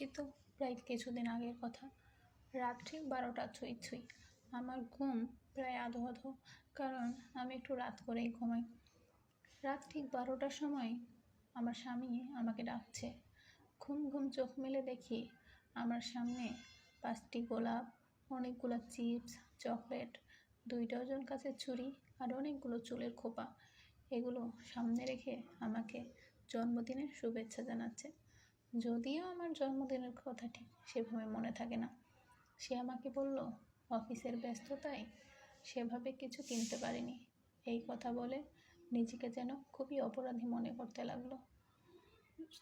বলছি তো প্রায় কিছুদিন আগের কথা। রাত ঠিক 12টা ছুঁই ছুঁই। আমার ঘুম প্রায় আধো আধো, কারণ আমি একটু রাত করেই ঘুমাই। রাত ঠিক 12টার সময় আমার স্বামী আমাকে ডাকছে। ঘুম ঘুম চোখ মেলে দেখি আমার সামনে 5টি গোলাপ, অনেকগুলো চিপস, চকলেট, 2 ডজন কাচের ছুরি আর অনেকগুলো চুলের খোপা। এগুলো সামনে রেখে আমাকে জন্মদিনের শুভেচ্ছা জানাচ্ছে। যদিও আমার জন্মদিনের কথা ঠিক সেভাবে মনে থাকে না। সে আমাকে বলল অফিসের ব্যস্ততায় সেভাবে কিছু কিনতে পারিনি। এই কথা বলে নিজেকে যেন খুবই অপরাধী মনে করতে লাগলো।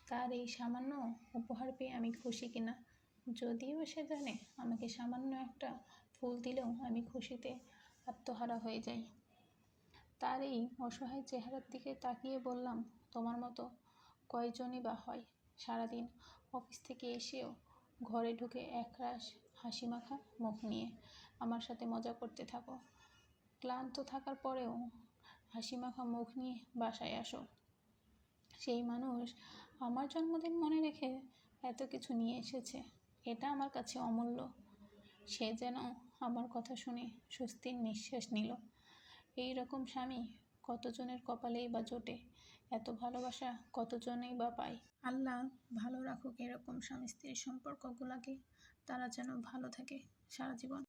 তার এই সামান্য উপহার পেয়ে আমি খুশি কিনা। যদিও সে জানে আমাকে সামান্য একটা ফুল দিলেও আমি খুশিতে আত্মহারা হয়ে যাই। তার এই অসহায় চেহারার দিকে তাকিয়ে বললাম, তোমার মতো কয়জনই বা হয় সারাদিন অফিস থেকে এসেও ঘরে ঢুকে একরাশ হাসি মাখা মুখ নিয়ে আমার সাথে মজা করতে থাকো। ক্লান্ত থাকার পরেও হাসি মাখা মুখ নিয়ে বাসায় আসো। সেই মানুষ আমার জন্মদিন মনে রেখে এত কিছু নিয়ে এসেছে, এটা আমার কাছে অমূল্য। সে যেন আমার কথা শুনে স্বস্তির নিঃশ্বাস নিল। এই রকম স্বামী কতজনের কপালেই বা জোটে, এত ভালোবাসা কতজনেই বা পায়। আল্লাহ ভালো রাখুক এরকম স্বামী স্ত্রীর সম্পর্কগুলোকে, তারা যেন ভালো থাকে সারা জীবন।